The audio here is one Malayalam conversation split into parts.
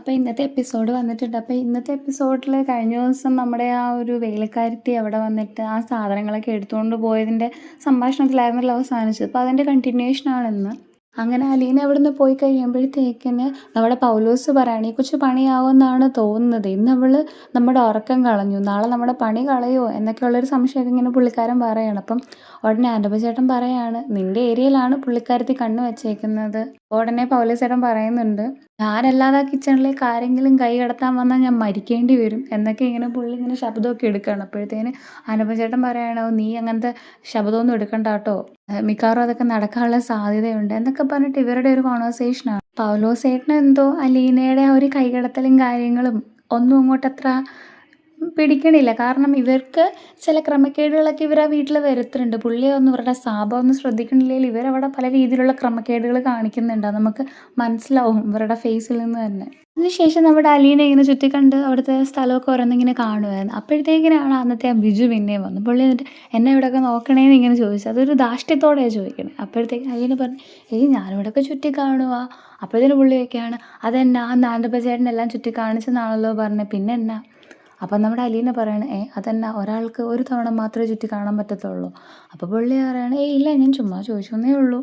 അപ്പോൾ ഇന്നത്തെ എപ്പിസോഡ് വന്നിട്ടുണ്ട്. അപ്പോൾ ഇന്നത്തെ എപ്പിസോഡിൽ കഴിഞ്ഞ ദിവസം നമ്മുടെ ആ ഒരു വേലക്കാരത്തി അവിടെ വന്നിട്ട് ആ സാധനങ്ങളൊക്കെ എടുത്തുകൊണ്ട് പോയതിൻ്റെ സംഭാഷണത്തിലായിരുന്നല്ലോ അവസാനിച്ചത്. അപ്പോൾ അതിൻ്റെ കണ്ടിന്യൂഷനാണിന്ന്. അങ്ങനെ അലീന അവിടുന്ന് പോയി കഴിയുമ്പോഴത്തേക്കിന് നമ്മുടെ പൗലോസ് പറയാണ് ഈ കൊച്ചു പണിയാവുമെന്നാണ് തോന്നുന്നത്. ഇന്ന് അവൾ നമ്മുടെ ഉറക്കം കളഞ്ഞു, നാളെ നമ്മുടെ പണി കളയുമോ എന്നൊക്കെയുള്ളൊരു സംശയമൊക്കെ ഇങ്ങനെ പുള്ളിക്കാരൻ പറയാണ്. അപ്പം ഉടനെ ആൻ്റപ്പച്ചേട്ടൻ പറയാണ് നിൻ്റെ ഏരിയയിലാണ് പുള്ളിക്കാരത്തി കണ്ണ് വെച്ചേക്കുന്നത്. ഉടനെ പൗലോസേട്ടൻ പറയുന്നുണ്ട് ഞാനല്ലാതെ ആ കിച്ചണിലേക്ക് ആരെങ്കിലും കൈ കടത്താൻ വന്നാൽ ഞാൻ മരിക്കേണ്ടി വരും എന്നൊക്കെ ഇങ്ങനെ പുള്ളി ഇങ്ങനെ ശബ്ദമൊക്കെ എടുക്കുകയാണ്. അപ്പോഴത്തേന് ആൻ്റപ്പച്ചേട്ടൻ പറയണോ നീ അങ്ങനത്തെ ശബ്ദമൊന്നും എടുക്കണ്ട കേട്ടോ, മിക്കവാറും അതൊക്കെ നടക്കാനുള്ള സാധ്യതയുണ്ട് എന്നൊക്കെ പറഞ്ഞിട്ട് ഇവരുടെ ഒരു കോൺവെർസേഷനാണ്. പൗലോസേട്ടന് എന്തോ അലീനയുടെ ആ ഒരു കൈകടത്തലും കാര്യങ്ങളും ഒന്നും അങ്ങോട്ടത്ര പിടിക്കണില്ല. കാരണം ഇവർക്ക് ചില ക്രമക്കേടുകളൊക്കെ ഇവർ ആ വീട്ടിൽ വരുത്തുന്നുണ്ട്. പുള്ളിയൊന്നും ഇവരുടെ ശാപമൊന്നും ശ്രദ്ധിക്കണില്ലെങ്കിൽ ഇവരവിടെ പല രീതിയിലുള്ള ക്രമക്കേടുകൾ കാണിക്കുന്നുണ്ട്. നമുക്ക് മനസ്സിലാവും ഇവരുടെ ഫേസിൽ നിന്ന് തന്നെ. അതിനുശേഷം നമ്മുടെ അലീന ഇങ്ങനെ ചുറ്റിക്കണ്ട് അവിടുത്തെ സ്ഥലമൊക്കെ ഓരോന്നിങ്ങനെ കാണുമായിരുന്നു. അപ്പോഴത്തേക്കിനാണ് അന്നത്തെ ആ ബിജു പിന്നെയും വന്നു. പുള്ളി എന്നിട്ട് എന്നെ ഇവിടെയൊക്കെ നോക്കണേന്ന് ഇങ്ങനെ ചോദിച്ചു. അതൊരു ധാഷ്ട്യത്തോടെയാണ് ചോദിക്കണേ. അപ്പോഴത്തേക്ക് അലീന പറഞ്ഞു ഞാനിവിടെയൊക്കെ ചുറ്റി കാണുക. അപ്പോഴത്തേന് പുള്ളിയൊക്കെയാണ് അതെന്നാ ആ ആൻ്റപ്പച്ചേട്ടനെല്ലാം ചുറ്റി കാണിച്ചെന്നാണല്ലോ പറഞ്ഞത്, പിന്നെ എന്നാ. അപ്പം നമ്മുടെ അലീന പറയണേ അതെന്നാ ഒരാൾക്ക് ഒരു തവണ മാത്രമേ ചുറ്റി കാണാൻ പറ്റത്തുള്ളൂ. അപ്പോൾ പുള്ളി പറയണേ ഇല്ല ഞാൻ ചുമ്മാ ചോദിച്ചെന്നേ ഉള്ളൂ.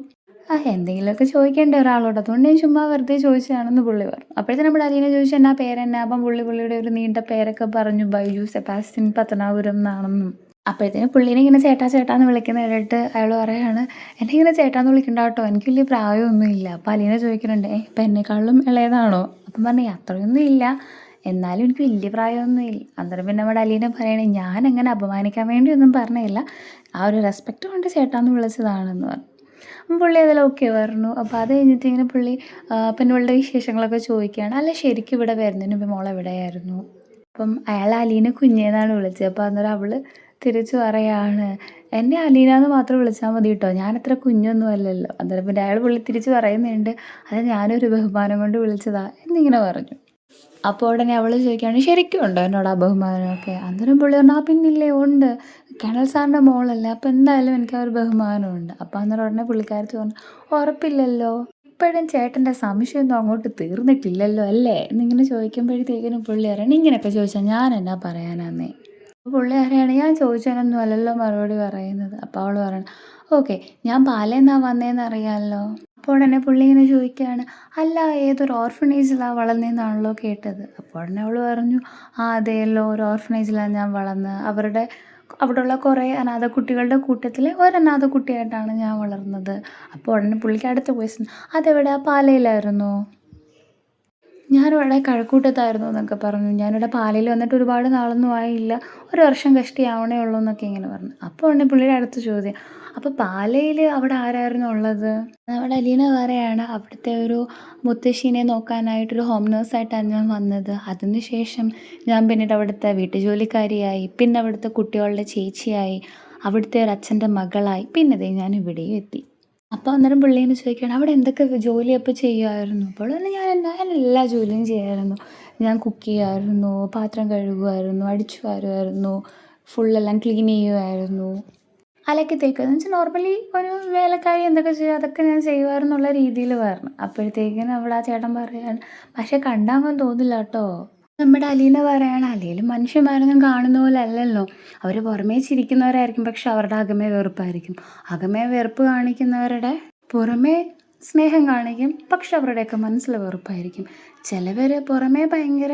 എന്തെങ്കിലുമൊക്കെ ചോദിക്കേണ്ട ഒരാളോട്, അതുകൊണ്ട് ഞാൻ ചുമ്മാ വെറുതെ ചോദിച്ചതാണെന്ന് പുള്ളി പറഞ്ഞു. അപ്പോഴത്തേനും നമ്മുടെ അലീന ചോദിച്ചു എന്നാ പേരെന്നാ. അപ്പം പുള്ളിയുടെ ഒരു നീണ്ട പേരൊക്കെ പറഞ്ഞു, ബൈജു സെബാസ്റ്റ്യൻ പത്തനാപുരം എന്നാണെന്നും. അപ്പോഴത്തേനും പുള്ളീനെ ഇങ്ങനെ ചേട്ടാന്ന് വിളിക്കുന്ന കേട്ടിട്ട് അയാൾ പറയാണ് എന്നെ ഇങ്ങനെ ചേട്ടാന്ന് വിളിക്കണ്ട കേട്ടോ, എനിക്ക് വലിയ പ്രായമൊന്നുമില്ല. അപ്പോൾ അലീന ചോദിക്കുന്നുണ്ട് ഇപ്പം എന്നെക്കാളും ഇളയതാണോ. അപ്പം പറഞ്ഞു അത്രയൊന്നും ഇല്ല, എന്നാലും എനിക്ക് വലിയ പ്രായമൊന്നുമില്ല. അന്നേരം പിന്നെ നമ്മുടെ അലീന പറയണേ ഞാനങ്ങനെ അപമാനിക്കാൻ വേണ്ടിയൊന്നും പറഞ്ഞില്ല, ആ ഒരു റെസ്പെക്റ്റ് കൊണ്ട് ചേട്ടാന്ന് വിളിച്ചതാണെന്ന് പറഞ്ഞു. അപ്പം പുള്ളി അതിൽ ഓക്കെ പറഞ്ഞു. അപ്പോൾ അത് കഴിഞ്ഞിട്ട് ഇങ്ങനെ പുള്ളി പിന്നെ ഇവളുടെ വിശേഷങ്ങളൊക്കെ ചോദിക്കുകയാണ്. അല്ല ശരിക്കും ഇവിടെ വരുന്നതിന് മുമ്പ് മോൾ എവിടെയായിരുന്നു. അപ്പം അയാൾ അലീന കുഞ്ഞേന്നാണ് വിളിച്ചത്. അപ്പോൾ അന്നേരം അവൾ തിരിച്ചു പറയാണ് എന്നെ അലീന എന്ന് മാത്രം വിളിച്ചാൽ മതി കേട്ടോ, ഞാനത്ര കുഞ്ഞൊന്നും അല്ലല്ലോ. അന്നേരം പിന്നെ പുള്ളി തിരിച്ച് പറയുന്നുണ്ട് അത് ഞാനൊരു ബഹുമാനം കൊണ്ട് വിളിച്ചതാ എന്നിങ്ങനെ പറഞ്ഞു. അപ്പോൾ ഉടനെ അവൾ ചോദിക്കുകയാണ് ശരിക്കും ഉണ്ടോ എന്നോട് ആ ബഹുമാനമൊക്കെ. അന്നേരം പുള്ളി പറഞ്ഞു പിന്നില്ലേ ഉണ്ട്, കേണൽ സാറിൻ്റെ മോളല്ലേ, അപ്പോൾ എന്തായാലും എനിക്ക് ആ ഒരു ബഹുമാനമുണ്ട്. അപ്പോൾ അന്നേരം ഉടനെ പുള്ളിക്കാരത്തി പറഞ്ഞു ഉറപ്പില്ലല്ലോ, ഇപ്പോഴും ചേട്ടൻ്റെ സംശയമൊന്നും അങ്ങോട്ട് തീർന്നിട്ടില്ലല്ലോ അല്ലേ എന്നിങ്ങനെ ചോദിക്കുമ്പോഴത്തേക്കിനും പുള്ളി അറിയണം ഇങ്ങനെയൊക്കെ ചോദിച്ചാൽ ഞാൻ എന്നാ പറയാനാന്നേ. അപ്പോൾ പുള്ളി അറിയാണ് ഞാൻ ചോദിച്ചതിനൊന്നും അല്ലല്ലോ മറുപടി പറയുന്നത്. അപ്പോൾ അവൾ പറയണം ഓക്കെ ഞാൻ പാലേന്നാ വന്നതെന്ന് അറിയാമല്ലോ. അപ്പോൾ ഉടനെ പുള്ളി ഇങ്ങനെ ചോദിക്കുകയാണ് അല്ല ഏതൊരു ഓർഫനേജിലാണ് വളർന്നതെന്നാണല്ലോ കേട്ടത്. അപ്പോൾ ഉടനെ അവൾ പറഞ്ഞു അതെയല്ലോ ഒരു ഓർഫനേജിലാണ് ഞാൻ വളർന്നത്, അവിടെയുള്ള കുറേ അനാഥ കുട്ടികളുടെ കൂട്ടത്തിലെ ഒരനാഥ കുട്ടിയായിട്ടാണ് ഞാൻ വളർന്നത്. അപ്പോൾ ഉടനെ പുള്ളിക്ക് അടുത്ത ക്വസ്റ്റ്യൻ അതെവിടെ പാലയിലായിരുന്നോ. ഞാനിവിടെ കഴക്കൂട്ടത്തായിരുന്നു എന്നൊക്കെ പറഞ്ഞു. ഞാനിവിടെ പാലയിൽ വന്നിട്ട് ഒരുപാട് നാളൊന്നും ആയില്ല, 1 വർഷം കഷ്ടിയാവണേ ഉള്ളൂ എന്നൊക്കെ ഇങ്ങനെ പറഞ്ഞു. അപ്പോൾ ഉടനെ പുള്ളിയുടെ അടുത്ത ചോദ്യം അപ്പോൾ പാലയിൽ അവിടെ ആരായിരുന്നു ഉള്ളത്. നമ്മുടെ അലീന പറയാണ് അവിടുത്തെ ഒരു മുത്തശ്ശീനെ നോക്കാനായിട്ടൊരു ഹോം നേഴ്സായിട്ടാണ് ഞാൻ വന്നത്. അതിന് ശേഷം ഞാൻ പിന്നീട് അവിടുത്തെ വീട്ടുജോലിക്കാരിയായി, പിന്നെ അവിടുത്തെ കുട്ടികളുടെ ചേച്ചിയായി, അവിടുത്തെ ഒരു അച്ഛൻ്റെ മകളായി, പിന്നെ ഞാൻ ഇവിടെയും എത്തി. അപ്പോൾ അന്നേരം പുള്ളീനെ ചോദിക്കുകയാണ് അവിടെ എന്തൊക്കെ ജോലി അപ്പോൾ ചെയ്യുമായിരുന്നു. അപ്പോൾ തന്നെ ഞാൻ എല്ലാ ജോലിയും ചെയ്യുമായിരുന്നു. ഞാൻ കുക്ക് ചെയ്യുമായിരുന്നു, പാത്രം കഴുകുമായിരുന്നു, അടിച്ചു വാരുമായിരുന്നു, ഫുള്ളെല്ലാം ക്ലീൻ ചെയ്യുമായിരുന്നു, അലക്കി തേക്കുക എന്ന് വെച്ചാൽ നോർമലി ഒരു വേലക്കാരി എന്തൊക്കെ ചെയ്യുക അതൊക്കെ ഞാൻ ചെയ്യുമായിരുന്നുള്ള രീതിയിൽ പറഞ്ഞു. അപ്പോഴത്തേക്കിനും അവിടെ ആ ചേട്ടൻ പറയാൻ പക്ഷെ കണ്ടാൽ തോന്നില്ല കേട്ടോ. നമ്മുടെ അലീന പറയാണ് അല്ലെങ്കിലും മനുഷ്യന്മാരൊന്നും കാണുന്ന പോലെ അല്ലല്ലോ, അവർ പുറമേ ചിരിക്കുന്നവരായിരിക്കും പക്ഷെ അവരുടെ അകമേ വെറുപ്പായിരിക്കും. അകമേ വെറുപ്പ് കാണിക്കുന്നവരുടെ പുറമേ സ്നേഹം കാണിക്കും പക്ഷെ അവരുടെയൊക്കെ മനസ്സിൽ വെറുപ്പായിരിക്കും. ചിലവർ പുറമേ ഭയങ്കര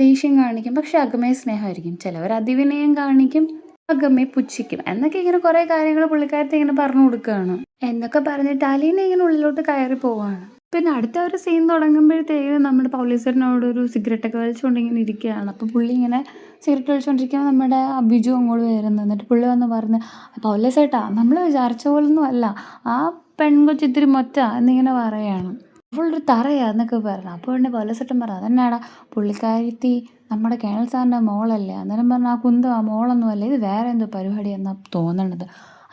ദേഷ്യം കാണിക്കും പക്ഷെ അകമേ സ്നേഹമായിരിക്കും. ചിലവർ അതിവിനയം കാണിക്കും അകമേ പുച്ഛിക്കും എന്നൊക്കെ ഇങ്ങനെ കുറേ കാര്യങ്ങൾ പുള്ളിക്കാരത്തെ ഇങ്ങനെ പറഞ്ഞു കൊടുക്കുകയാണ്. എന്നൊക്കെ പറഞ്ഞിട്ട് അലീന ഇങ്ങനെ ഉള്ളിലോട്ട് കയറി പോവാണ്. പിന്നെ അടുത്ത ഒരു സീൻ തുടങ്ങുമ്പോഴത്തേക്കും നമ്മുടെ പൗലീസറിനോട് ഒരു സിഗരറ്റൊക്കെ വലിച്ചുകൊണ്ട് ഇങ്ങനെ ഇരിക്കുകയാണ്. അപ്പോൾ പുള്ളി ഇങ്ങനെ സിഗരറ്റ് വലിച്ചുകൊണ്ടിരിക്കുമ്പോൾ നമ്മുടെ ബിജു അങ്ങോട്ട് വരുന്നത്. എന്നിട്ട് പുള്ളി വന്ന് പറഞ്ഞ് പൗലീസേട്ടാ നമ്മൾ വിചാരിച്ച പോലൊന്നും അല്ല, ആ പെൺകൊച്ച് ഇത്തിരി മൊറ്റ എന്നിങ്ങനെ പറയുകയാണ്. അവളൊരു തറയാ എന്നൊക്കെ പറഞ്ഞു. അപ്പോൾ ഉടനെ പൗലീസേട്ടൻ പറഞ്ഞു അതെന്നാടാ പുള്ളിക്കാരത്തി നമ്മുടെ കേണൽ സാറിൻ്റെ മോളല്ലേ. അന്നേരം പറഞ്ഞു ആ കുന്തം ആ മോളൊന്നും അല്ല, ഇത് വേറെ എന്തോ പരിപാടിയെന്നാണ് തോന്നണത്.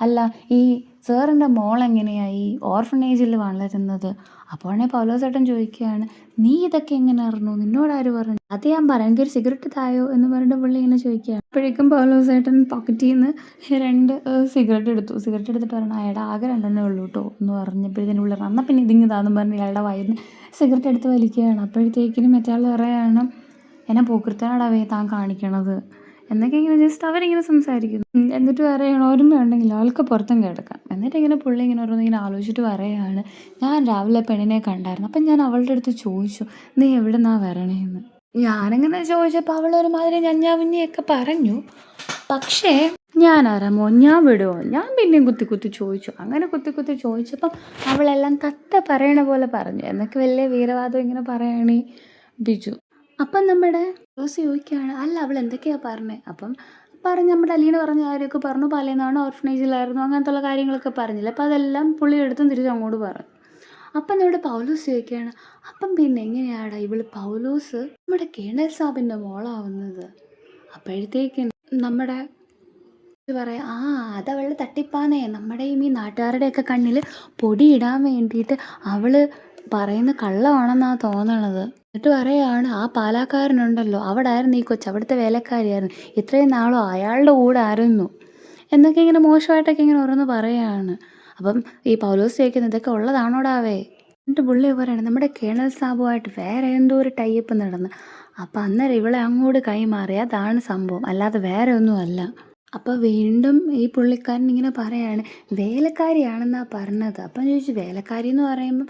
അല്ല ഈ സാറിൻ്റെ മോളെങ്ങനെയാണ് ഈ ഓർഫനേജിൽ വളരുന്നത്, അപ്പോഴാണെ പൗലോസേട്ടൻ ചോദിക്കുകയാണ്, നീ ഇതൊക്കെ എങ്ങനെ അറിഞ്ഞു, നിന്നോടാര് പറഞ്ഞു? അത് ഞാൻ പറയാം, എനിക്കൊരു സിഗരറ്റ് തായോ എന്ന് പറഞ്ഞിട്ട് പുള്ളി ഇങ്ങനെ ചോദിക്കുകയാണ്. അപ്പോഴേക്കും പൗലോസേട്ടൻ പോക്കറ്റിൽ നിന്ന് 2 സിഗരറ്റ് എടുത്തു. സിഗരറ്റ് എടുത്തിട്ട് പറഞ്ഞു, അയാളുടെ ആകെ 2 ഉള്ളൂ കേട്ടോ എന്ന് പറഞ്ഞപ്പോഴത്തേനും പുള്ളി പറഞ്ഞു, എന്നാൽ പിന്നെ ഇതിങ്ങതാന്നും പറഞ്ഞ് ഇയാളുടെ വായിൽ നിന്ന് സിഗരറ്റ് എടുത്ത് വലിക്കുകയാണ്. അപ്പോഴത്തേക്കിനും മറ്റേ ആൾ പറയുകയാണ്, എന്നെ പോക്കൃത്തനാടാവേ താൻ കാണിക്കണത് എന്നൊക്കെ ഇങ്ങനെ ജസ്റ്റ് അവരിങ്ങനെ സംസാരിക്കുന്നു. എന്നിട്ട് പറയുകയാണ്, ഓർമ്മയുണ്ടെങ്കിൽ ആൾക്ക് പുറത്തും കിടക്കാം. എന്നിട്ട് ഇങ്ങനെ പുള്ളി ഇങ്ങനെ ഓരോന്നിങ്ങനെ ആലോചിച്ചിട്ട് പറയുകയാണ്, ഞാൻ രാവിലെ പെണ്ണിനെ കണ്ടായിരുന്നു. അപ്പം ഞാൻ അവളുടെ അടുത്ത് ചോദിച്ചു, നീ എവിടെ നിന്നാ വരണേന്ന്. ഞാനിങ്ങനെ ചോദിച്ചപ്പോൾ അവളൊരുമാതിരി ഞഞ്ഞാവിഞ്ഞിയൊക്കെ പറഞ്ഞു. പക്ഷേ ഞാനാരാമോ, ഞാൻ വിടുമോ, ഞാൻ പിന്നെയും കുത്തി കുത്തി ചോദിച്ചു. അങ്ങനെ കുത്തി കുത്തി ചോദിച്ചപ്പം അവളെല്ലാം തത്ത പറയണ പോലെ പറഞ്ഞു. എന്നൊക്കെ വലിയ വീരവാദം ഇങ്ങനെ പറയണേ ബിജു. അപ്പം നമ്മുടെ ജോസ് ചോദിക്കുകയാണ്, അല്ല അവൾ എന്തൊക്കെയാണ് പറഞ്ഞത്? അപ്പം നമ്മുടെ അലീന പറഞ്ഞ കാര്യമൊക്കെ പറഞ്ഞു. പലനാണ് ഓർഫനേജിലായിരുന്നു, അങ്ങനത്തെ ഉള്ള കാര്യങ്ങളൊക്കെ പറഞ്ഞില്ല. അപ്പം അതെല്ലാം പുള്ളി എടുത്തും തിരിച്ച് അങ്ങോട്ട് പറഞ്ഞു. അപ്പം നമ്മുടെ പൗലോസ് ചോദിക്കുകയാണ്, അപ്പം പിന്നെ എങ്ങനെയാടാ ഇവള് പൗലോസ് നമ്മുടെ കേണൽ സാബിൻ്റെ മോളാവുന്നത്? അപ്പോഴത്തേക്കും നമ്മുടെ പറയാം, അതവളുടെ തട്ടിപ്പാന്നേ, നമ്മുടെ ഈ നാട്ടുകാരുടെയൊക്കെ കണ്ണിൽ പൊടിയിടാൻ വേണ്ടിയിട്ട് അവള് പറയുന്ന കള്ളമാണെന്നാണ് തോന്നണത്. എന്നിട്ട് പറയുകയാണ്, ആ പാലാക്കാരനുണ്ടല്ലോ, അവിടെ ആയിരുന്നു ഈ കൊച്ച്, അവിടുത്തെ വേലക്കാരിയായിരുന്നു, ഇത്രയും നാളും അയാളുടെ കൂടെ ആയിരുന്നു എന്നൊക്കെ ഇങ്ങനെ മോശമായിട്ടൊക്കെ ഇങ്ങനെ ഓരോന്ന് പറയുകയാണ്. അപ്പം ഈ പൗലോസ് ചോദിക്കുന്നത്, ഇതൊക്കെ ഉള്ളതാണോടാവേ? എന്നിട്ട് പുള്ളി പറയണം, നമ്മുടെ കേണൽ സാബുമായിട്ട് വേറെ എന്തോ ഒരു ടൈപ്പ് നടന്ന്, അപ്പം അന്നേരം ഇവളെ അങ്ങോട്ട് കൈമാറി, അതാണ് സംഭവം, അല്ലാതെ വേറെ ഒന്നും അല്ല. അപ്പോൾ വീണ്ടും ഈ പുള്ളിക്കാരൻ ഇങ്ങനെ പറയാണ്, വേലക്കാരിയാണെന്നാണ് പറഞ്ഞത്. അപ്പം ചോദിച്ചു, വേലക്കാരി എന്ന് പറയുമ്പം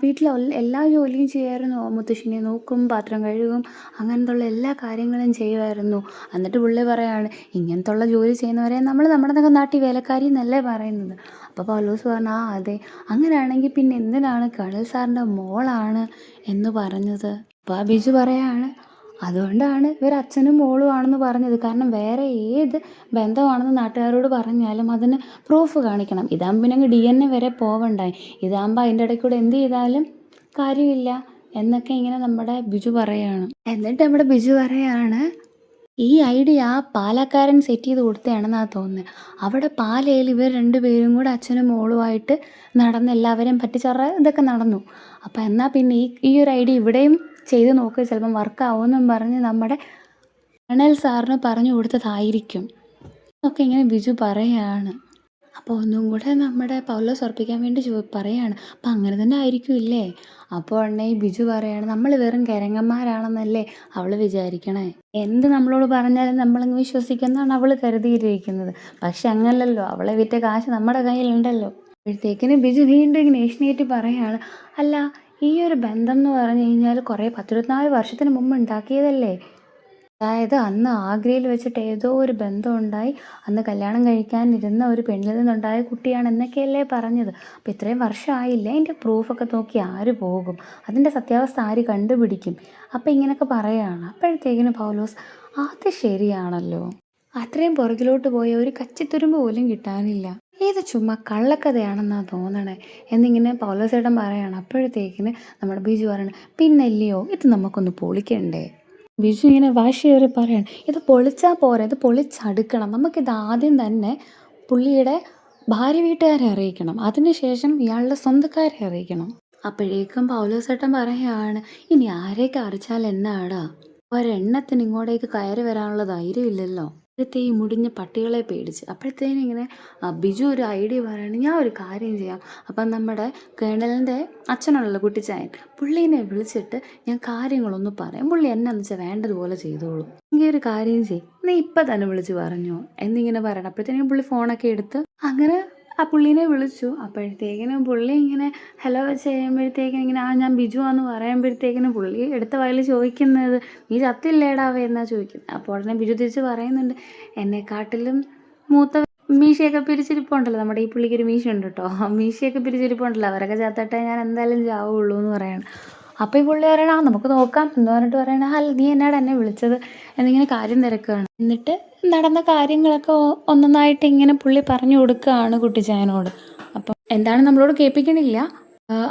വീട്ടിലെ എല്ലാ ജോലിയും ചെയ്യുമായിരുന്നു, മുത്തശ്ശിനെ നോക്കും, പാത്രം കഴുകും, അങ്ങനത്തെ ഉള്ള എല്ലാ കാര്യങ്ങളും ചെയ്യുമായിരുന്നു. എന്നിട്ട് പുള്ളി പറയാണ്, ഇങ്ങനത്തെ ഉള്ള ജോലി ചെയ്യുന്നവരെ നമ്മുടെ നാട്ടിൽ വേലക്കാരി എന്നല്ലേ പറയുന്നത്. അപ്പോൾ പൗലോസ് പറഞ്ഞു, അതെ, അങ്ങനെയാണെങ്കിൽ പിന്നെ എന്തിനാണ് കേണൽ സാറിൻ്റെ മോളാണ് എന്ന് പറഞ്ഞത്? അപ്പോൾ ബിജു പറയാണ്, അതുകൊണ്ടാണ് ഇവർ അച്ഛനും മോളും ആണെന്ന് പറഞ്ഞത്. കാരണം വേറെ ഏത് ബന്ധമാണെന്ന് നാട്ടുകാരോട് പറഞ്ഞാലും അതിന് പ്രൂഫ് കാണിക്കണം. ഇതാകുമ്പോൾ പിന്നെ DNA വരെ പോവണ്ടായി. ഇതാകുമ്പോൾ അതിൻ്റെ ഇടയ്ക്ക് കൂടെ എന്ത് ചെയ്താലും കാര്യമില്ല എന്നൊക്കെ ഇങ്ങനെ നമ്മുടെ ബിജു പറയുകയാണ്. എന്നിട്ട് നമ്മുടെ ബിജു പറയാണ്, ഈ ഐഡിയ ആ പാലക്കാരൻ സെറ്റ് ചെയ്ത് കൊടുത്തതാണെന്നാണ് തോന്നുന്നത്. അവിടെ പാലയിൽ ഇവർ 2 പേരും കൂടെ അച്ഛനും മോളുമായിട്ട് നടന്ന് എല്ലാവരെയും പറ്റിച്ചറ ഇതൊക്കെ നടന്നു. അപ്പം എന്നാൽ പിന്നെ ഈ ഒരു ഐഡിയ ഇവിടെയും ചെയ്ത് നോക്കുക, ചിലപ്പം വർക്കാവുമെന്നും പറഞ്ഞ് നമ്മുടെ കേണൽ സാറിന് പറഞ്ഞു കൊടുത്തതായിരിക്കും എന്നൊക്കെ ഇങ്ങനെ ബിജു പറയുകയാണ്. അപ്പോൾ ഒന്നും കൂടെ നമ്മുടെ പൗലോസ് ഉറപ്പിക്കാൻ വേണ്ടി പറയുകയാണ്, അപ്പം അങ്ങനെ തന്നെ ആയിരിക്കും ഇല്ലേ? അപ്പോൾ ഉടനെ ഈ ബിജു പറയുകയാണ്, നമ്മൾ വെറും കിരങ്ങന്മാരാണെന്നല്ലേ അവൾ വിചാരിക്കണേ, എന്ത് നമ്മളോട് പറഞ്ഞാലും നമ്മളങ്ങ് വിശ്വസിക്കുന്നതാണ് അവൾ കരുതിയിരിക്കുന്നത്. പക്ഷെ അങ്ങനല്ലല്ലോ, അവളെ വിറ്റ കാശ് നമ്മുടെ കയ്യിലുണ്ടല്ലോ. അപ്പോഴത്തേക്കിന് ബിജു വീണ്ടും ഇങ്ങനെ ഏഷ്യാനെറ്റ് പറയുകയാണ്, അല്ല ഈ ഒരു ബന്ധം എന്ന് പറഞ്ഞു കഴിഞ്ഞാൽ കുറേ 10-24 വർഷത്തിന് മുമ്പ് ഉണ്ടാക്കിയതല്ലേ? അതായത് അന്ന് ആഗ്രയിൽ വെച്ചിട്ട് ഏതോ ഒരു ബന്ധം ഉണ്ടായി, അന്ന് കല്യാണം കഴിക്കാനിരുന്ന ഒരു പെണ്ണിൽ നിന്നുണ്ടായ കുട്ടിയാണ് എന്നൊക്കെയല്ലേ പറഞ്ഞത്. അപ്പോൾ ഇത്രയും വർഷമായില്ലേ, അതിൻ്റെ പ്രൂഫൊക്കെ നോക്കി ആര് പോകും, അതിൻ്റെ സത്യാവസ്ഥ ആര് കണ്ടുപിടിക്കും? അപ്പോൾ ഇങ്ങനെയൊക്കെ പറയുകയാണ്. അപ്പോഴത്തേക്കിന് പൗലോസ്, അത് ശരിയാണല്ലോ, അത്രയും പുറകിലോട്ട് പോയ ഒരു കച്ചിത്തുരുമ്പ് പോലും കിട്ടാനില്ല, ഇത് ചുമ്മാ കള്ളക്കഥയാണെന്നാണ് തോന്നണേ എന്നിങ്ങനെ പൗലോസേട്ടൻ പറയുകയാണ്. അപ്പോഴത്തേക്കിന് നമ്മുടെ ബിജു പറയണം, പിന്നല്ലയോ ഇത് നമുക്കൊന്ന് പൊളിക്കണ്ടേ? ബിജു ഇങ്ങനെ വാശിയേറി പറയാണ്, ഇത് പൊളിച്ചാൽ പോരാ, ഇത് പൊളിച്ചടുക്കണം. നമുക്കിത് ആദ്യം തന്നെ പുള്ളിയുടെ ഭാര്യ വീട്ടുകാരെ അറിയിക്കണം, അതിനുശേഷം ഇയാളുടെ സ്വന്തക്കാരെ അറിയിക്കണം. അപ്പോഴേക്കും പൗലോസേട്ടൻ പറയുകയാണ്, ഇനി ആരെയൊക്കെ അറിയിച്ചാൽ എന്നാടാ, ഒരെണ്ണത്തിന് ഇങ്ങോട്ടേക്ക് കയറി വരാനുള്ള ധൈര്യം ഇല്ലല്ലോ. അപ്പോഴത്തെ ഈ മുടിഞ്ഞ പട്ടികളെ പേടിച്ച്. അപ്പോഴത്തേനും ഇങ്ങനെ ബിജു ഒരു ഐഡിയ പറയുകയാണ്, ഞാൻ ഒരു കാര്യം ചെയ്യാം. അപ്പം നമ്മുടെ കേണലിൻ്റെ അച്ഛനുള്ളല്ലോ കുട്ടിച്ചായൻ, പുള്ളീനെ വിളിച്ചിട്ട് ഞാൻ കാര്യങ്ങളൊന്ന് പറയാം, പുള്ളി എന്നാന്ന് വെച്ചാൽ വേണ്ടതുപോലെ ചെയ്തോളൂ. ഇങ്ങനെ ഒരു കാര്യം ചെയ്യും, നീ ഇപ്പം തന്നെ വിളിച്ച് പറഞ്ഞോ എന്നിങ്ങനെ പറയണം. അപ്പോഴത്തേനും പുള്ളി ഫോണൊക്കെ എടുത്ത് അങ്ങനെ ആ പുള്ളീനെ വിളിച്ചു. അപ്പോഴത്തേക്കിനും പുള്ളി ഇങ്ങനെ ഹലോ വെച്ച് കഴിയുമ്പോഴത്തേക്കിനും ഇങ്ങനെ ഞാൻ ബിജു ആന്ന് പറയുമ്പോഴത്തേക്കിനും പുള്ളി എടുത്ത വയൽ ചോദിക്കുന്നത്, നീ ചത്തില്ലേടാവേ എന്നാ ചോദിക്കുന്നത്. അപ്പോൾ ഉടനെ ബിജു തിരിച്ച് പറയുന്നുണ്ട്, എന്നെക്കാട്ടിലും മൂത്ത മീശയൊക്കെ പിരിച്ചിരിപ്പുണ്ടല്ലോ, നമ്മുടെ ഈ പുള്ളിക്കൊരു മീശ ഉണ്ട് കേട്ടോ, മീശയൊക്കെ പിരിച്ചിരിപ്പുണ്ടല്ലോ, അവരൊക്കെ ചത്തിട്ടേ ഞാൻ എന്തായാലും ചാവുള്ളൂ എന്ന് പറയണം. അപ്പോൾ ഈ പുള്ളി പറയണം, നമുക്ക് നോക്കാം എന്ന് പറഞ്ഞിട്ട് പറയണ, അല്ല നീ എന്നാണ് എന്നെ വിളിച്ചത് എന്നിങ്ങനെ കാര്യം തിരക്കുകയാണ്. എന്നിട്ട് നടന്ന കാര്യങ്ങളൊക്കെ ഒന്നൊന്നായിട്ട് ഇങ്ങനെ പുള്ളി പറഞ്ഞു കൊടുക്കുകയാണ് കുട്ടിച്ചായനോട്. അപ്പം എന്താണ് നമ്മളോട് കേൾപ്പിക്കണില്ല.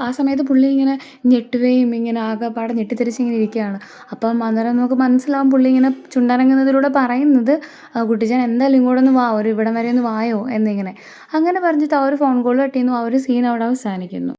ആ സമയത്ത് പുള്ളി ഇങ്ങനെ ഞെട്ടുകയും ഇങ്ങനെ ആകെപ്പാടെ ഞെട്ടിത്തെറിച്ചിങ്ങനെ ഇരിക്കുകയാണ്. അപ്പം അന്നേരം നമുക്ക് മനസ്സിലാവും പുള്ളി ഇങ്ങനെ ചുണ്ടനങ്ങുന്നതിലൂടെ പറയുന്നത്, കുട്ടിച്ചാൻ എന്തായാലും ഇങ്ങോട്ടൊന്ന് വാ, ഒരു ഇവിടം വരെ ഒന്ന് വായോ എന്നിങ്ങനെ. അങ്ങനെ പറഞ്ഞിട്ട് ആ ഒരു ഫോൺ കോൾ കട്ടിയുന്നു, ആ ഒരു സീൻ അവിടെ അവസാനിക്കുന്നു.